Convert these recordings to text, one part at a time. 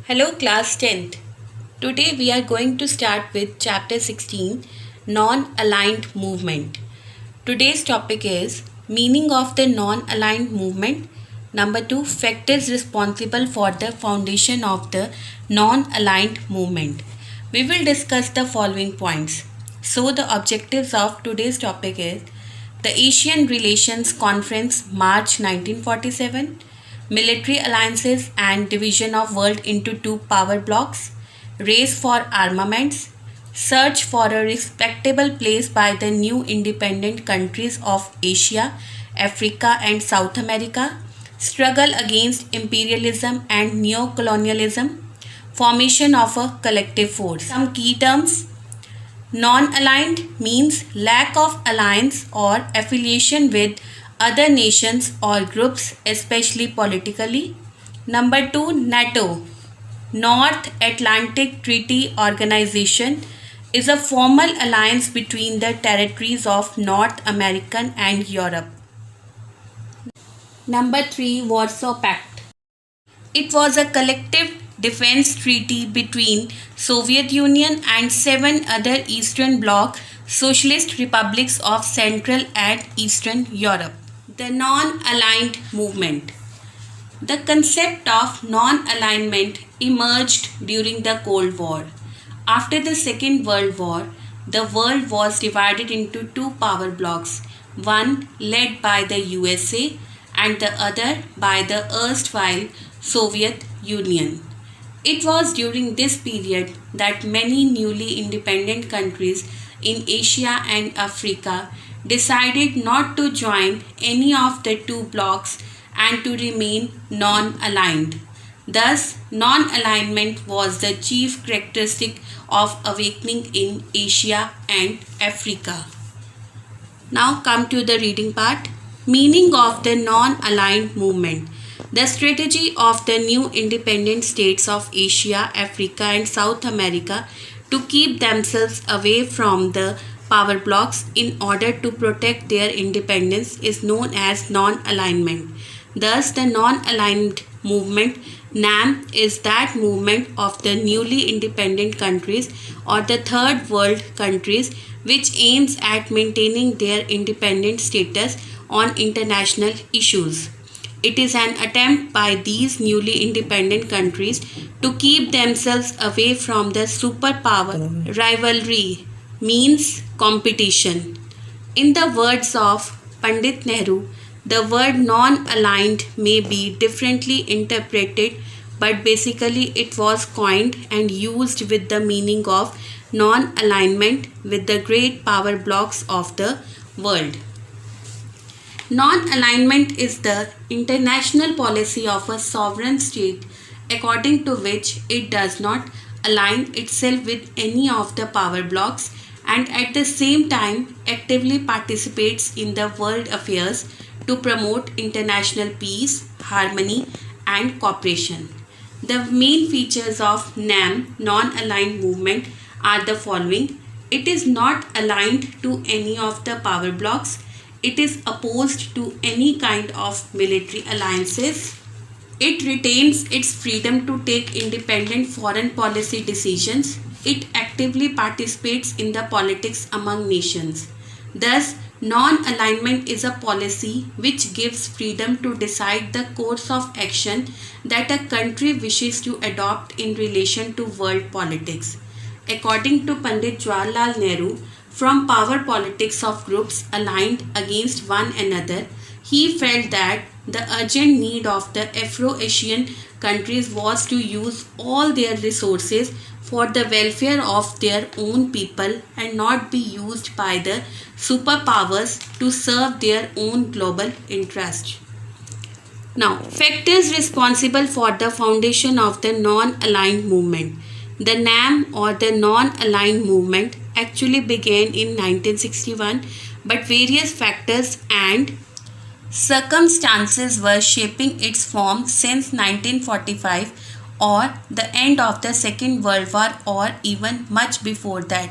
Hello class 10th. Today we are going to start with chapter 16 non-aligned movement. Today's topic is meaning of the non-aligned movement. Number 2 factors responsible for the foundation of the non-aligned movement. We will discuss the following points. So the objectives of today's topic is the Asian Relations Conference March 1947, military alliances and division of world into two power blocks, race for armaments, search for a respectable place by the new independent countries of Asia, Africa and South America, struggle against imperialism and neocolonialism, formation of a collective force. Some key terms: non-aligned means lack of alliance or affiliation with other nations or groups, especially politically. Number 2, NATO, North Atlantic Treaty Organization, is a formal alliance between the territories of North America and Europe. Number 3, Warsaw Pact. It was a collective defense treaty between Soviet Union and 7 other Eastern Bloc socialist republics of Central and Eastern Europe. The non-aligned movement. The concept of non-alignment emerged during the Cold War. After the Second World War, the world was divided into two power blocs, one led by the USA and the other by the erstwhile Soviet Union. It was during this period that many newly independent countries in Asia and Africa decided not to join any of the two blocs and to remain non-aligned. Thus, non-alignment was the chief characteristic of awakening in Asia and Africa. Now come to the reading part. Meaning of the non-aligned movement. The strategy of the new independent states of Asia, Africa and South America to keep themselves away from the power blocs in order to protect their independence is known as non-alignment. Thus, the non-aligned movement NAM is that movement of the newly independent countries or the third world countries which aims at maintaining their independent status on international issues. It is an attempt by these newly independent countries to keep themselves away from the superpower. Rivalry means competition. In the words of Pandit Nehru, the word non-aligned may be differently interpreted, but basically it was coined and used with the meaning of non-alignment with the great power blocs of the world. Non-alignment is the international policy of a sovereign state according to which it does not align itself with any of the power blocs and at the same time actively participates in the world affairs to promote international peace, harmony and cooperation. The main features of NAM, non-aligned movement, are the following. It is not aligned to any of the power blocs. It is opposed to any kind of military alliances. It retains its freedom to take independent foreign policy decisions. It actively participates in the politics among nations. Thus, non-alignment is a policy which gives freedom to decide the course of action that a country wishes to adopt in relation to world politics. According to Pandit Jawaharlal Nehru, from power politics of groups aligned against one another, he felt that the urgent need of the Afro-Asian countries was to use all their resources for the welfare of their own people and not be used by the superpowers to serve their own global interests. Now, factors responsible for the foundation of the non-aligned movement. The NAM or the non-aligned movement actually began in 1961, but various factors and circumstances were shaping its form since 1945 or the end of the Second World War or even much before that.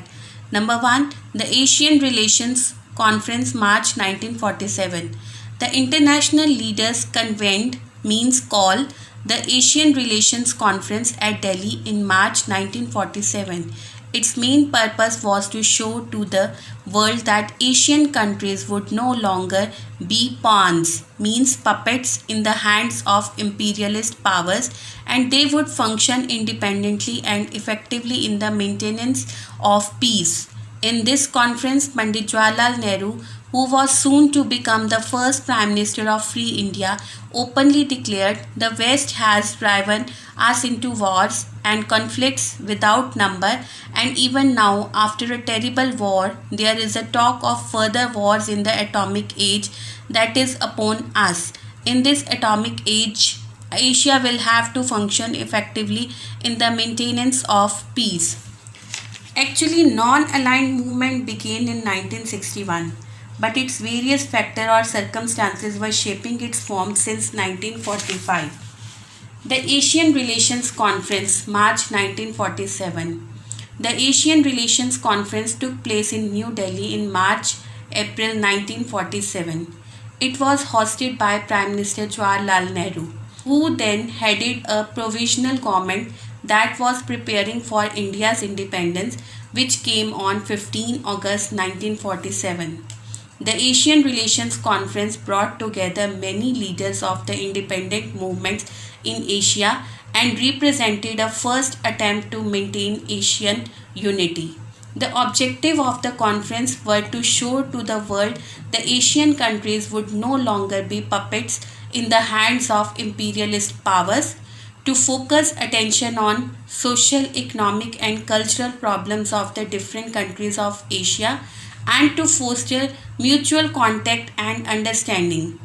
Number 1, the Asian Relations Conference March 1947. The international leaders convened means call the Asian Relations Conference at Delhi in March 1947. Its main purpose was to show to the world that Asian countries would no longer be pawns, means puppets in the hands of imperialist powers, and they would function independently and effectively in the maintenance of peace. In this conference, Pandit Jawaharlal Nehru, who was soon to become the first Prime Minister of Free India, openly declared the West has driven us into wars and conflicts without number, and even now, after a terrible war, there is a talk of further wars in the atomic age that is upon us. In this atomic age, Asia will have to function effectively in the maintenance of peace. Actually, non-aligned movement began in 1961, but its various factors or circumstances were shaping its form since 1945. The Asian Relations Conference, March 1947. The Asian Relations Conference took place in New Delhi in March-April 1947. It was hosted by Prime Minister Jawaharlal Nehru, who then headed a provisional government that was preparing for India's independence, which came on 15 August 1947. The Asian Relations Conference brought together many leaders of the independent movements in Asia and represented a first attempt to maintain Asian unity. The objective of the conference were to show to the world the Asian countries would no longer be puppets in the hands of imperialist powers, to focus attention on social, economic, and cultural problems of the different countries of Asia, and to foster mutual contact and understanding.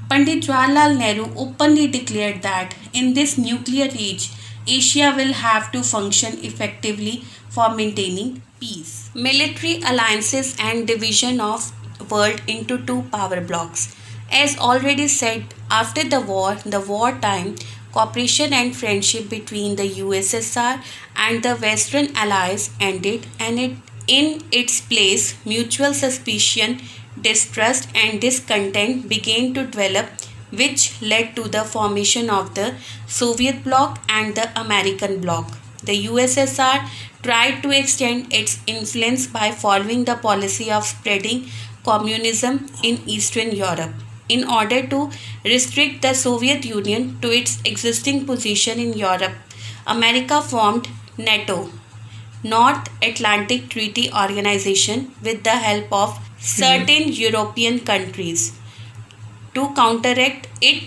Pandit Jawaharlal Nehru openly declared that in this nuclear age, Asia will have to function effectively for maintaining peace. Military alliances and division of world into two power blocks. As already said, after the wartime cooperation and friendship between the USSR and the Western Allies ended, and in its place, mutual suspicion, distrust, and discontent began to develop, which led to the formation of the Soviet bloc and the American bloc. The USSR tried to extend its influence by following the policy of spreading communism in Eastern Europe. In order to restrict the Soviet Union to its existing position in Europe, America formed NATO, North Atlantic Treaty Organization, with the help of certain European countries. To counteract it,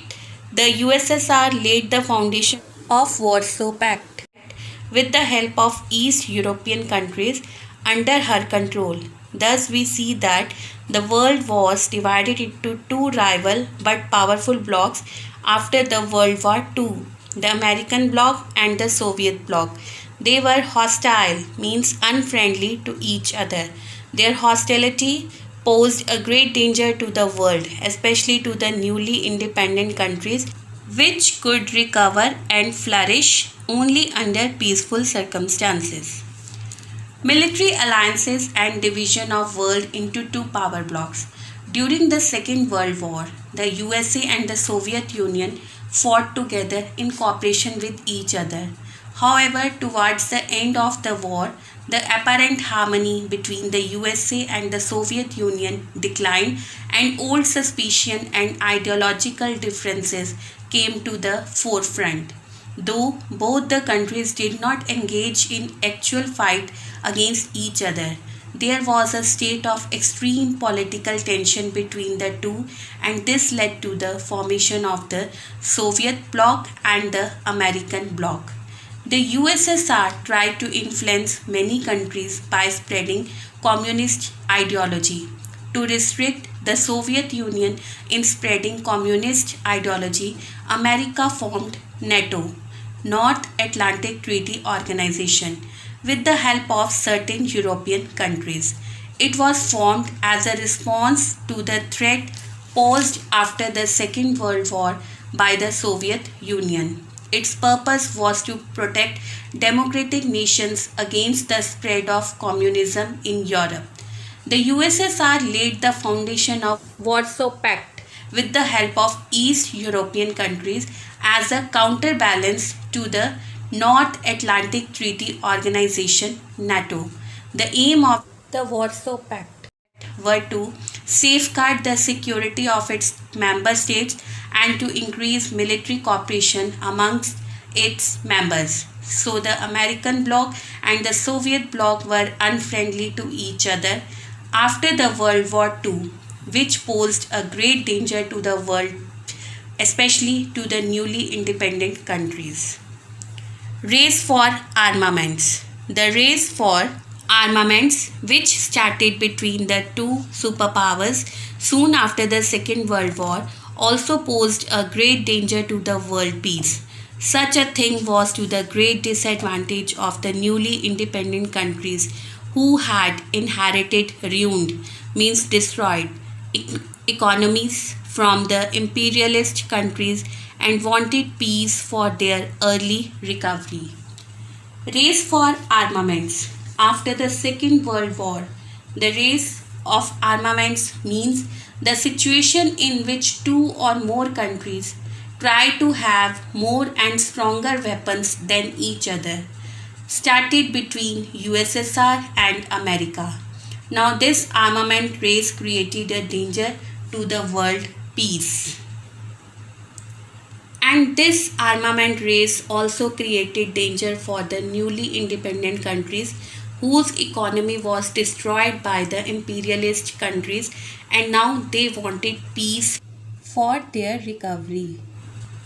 the USSR laid the foundation of Warsaw Pact with the help of East European countries under her control. Thus, we see that the world was divided into two rival but powerful blocs after the World War II, the American bloc and the Soviet bloc. They were hostile, means unfriendly to each other. Their hostility posed a great danger to the world, especially to the newly independent countries, which could recover and flourish only under peaceful circumstances. Military alliances and division of world into two power blocs. During the Second World War, the USA and the Soviet Union fought together in cooperation with each other. However, towards the end of the war, the apparent harmony between the USA and the Soviet Union declined, and old suspicion and ideological differences came to the forefront. Though both the countries did not engage in actual fight against each other, there was a state of extreme political tension between the two, and this led to the formation of the Soviet bloc and the American bloc. The USSR tried to influence many countries by spreading communist ideology. To restrict the Soviet Union in spreading communist ideology, America formed NATO, North Atlantic Treaty Organization, with the help of certain European countries. It was formed as a response to the threat posed after the Second World War by the Soviet Union. Its purpose was to protect democratic nations against the spread of communism in Europe. The USSR laid the foundation of Warsaw Pact with the help of East European countries as a counterbalance to the North Atlantic Treaty Organization NATO. The aim of the Warsaw Pact were to safeguard the security of its member states and to increase military cooperation amongst its members. So the American bloc and the Soviet bloc were unfriendly to each other after the World War II, which posed a great danger to the world, especially to the newly independent countries. Race for armaments. The race for armaments, which started between the two superpowers soon after the Second World War, also posed a great danger to the world peace. Such a thing was to the great disadvantage of the newly independent countries who had inherited ruined, means destroyed, economies from the imperialist countries and wanted peace for their early recovery. Race for armaments. After the Second World War, the race of armaments means the situation in which two or more countries try to have more and stronger weapons than each other, started between USSR and America. Now this armament race created a danger to the world peace. And this armament race also created danger for the newly independent countries whose economy was destroyed by the imperialist countries and now they wanted peace for their recovery.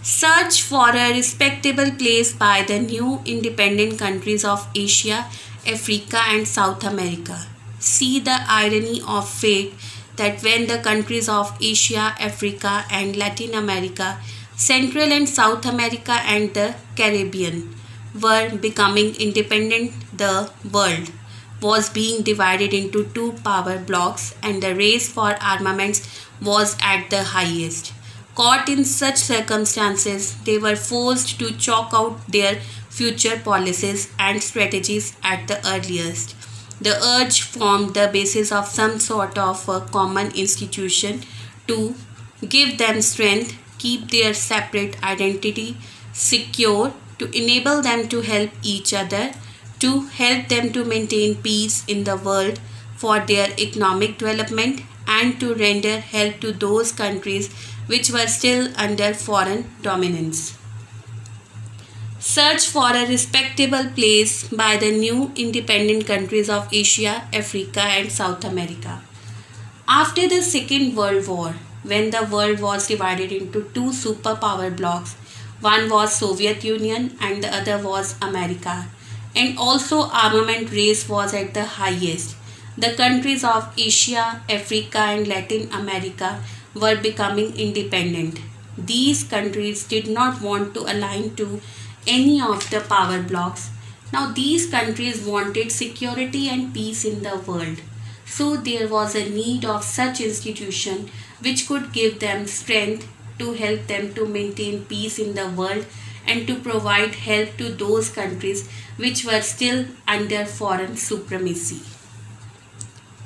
Search for a respectable place by the new independent countries of Asia, Africa, and South America. See the irony of fate that when the countries of Asia, Africa, and Latin America, Central and South America, and the Caribbean were becoming independent, the world was being divided into two power blocks and the race for armaments was at the highest. Caught in such circumstances, they were forced to chalk out their future policies and strategies at the earliest. The urge formed the basis of some sort of a common institution to give them strength, keep their separate identity secure, to enable them to help each other, to help them to maintain peace in the world for their economic development, and to render help to those countries which were still under foreign dominance. Search for a respectable place by the new independent countries of Asia, Africa, and South America. After the Second World War, when the world was divided into two superpower blocks, one was Soviet Union and the other was America, and also armament race was at the highest. The countries of Asia, Africa, and Latin America were becoming independent. These countries did not want to align to any of the power blocks. Now these countries wanted security and peace in the world. So there was a need of such institution which could give them strength to help them to maintain peace in the world and to provide help to those countries which were still under foreign supremacy.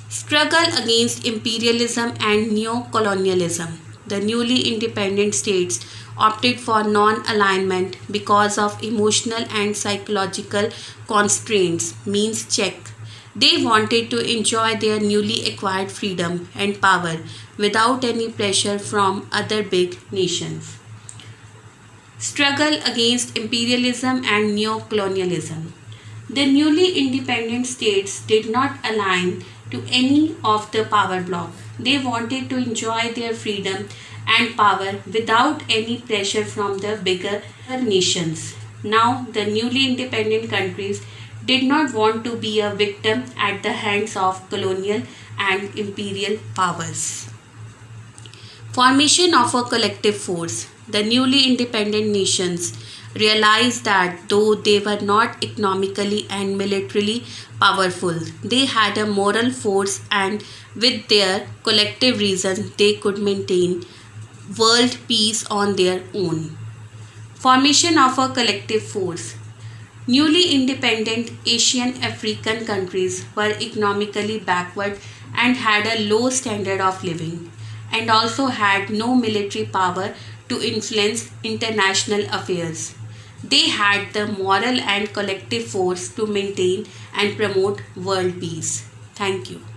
Struggle against imperialism and neo-colonialism. The newly independent states opted for non-alignment because of emotional and psychological constraints, means check. They wanted to enjoy their newly acquired freedom and power without any pressure from other big nations. Struggle against imperialism and neo-colonialism. The newly independent states did not align to any of the power bloc. They wanted to enjoy their freedom and power without any pressure from the bigger nations. Now, the newly independent countries did not want to be a victim at the hands of colonial and imperial powers. Formation of a collective force. The newly independent nations realized that though they were not economically and militarily powerful, they had a moral force and with their collective reason they could maintain world peace on their own. Formation of a collective force. Newly independent Asian African countries were economically backward and had a low standard of living. and also had no military power to influence international affairs. They had the moral and collective force to maintain and promote world peace. Thank you.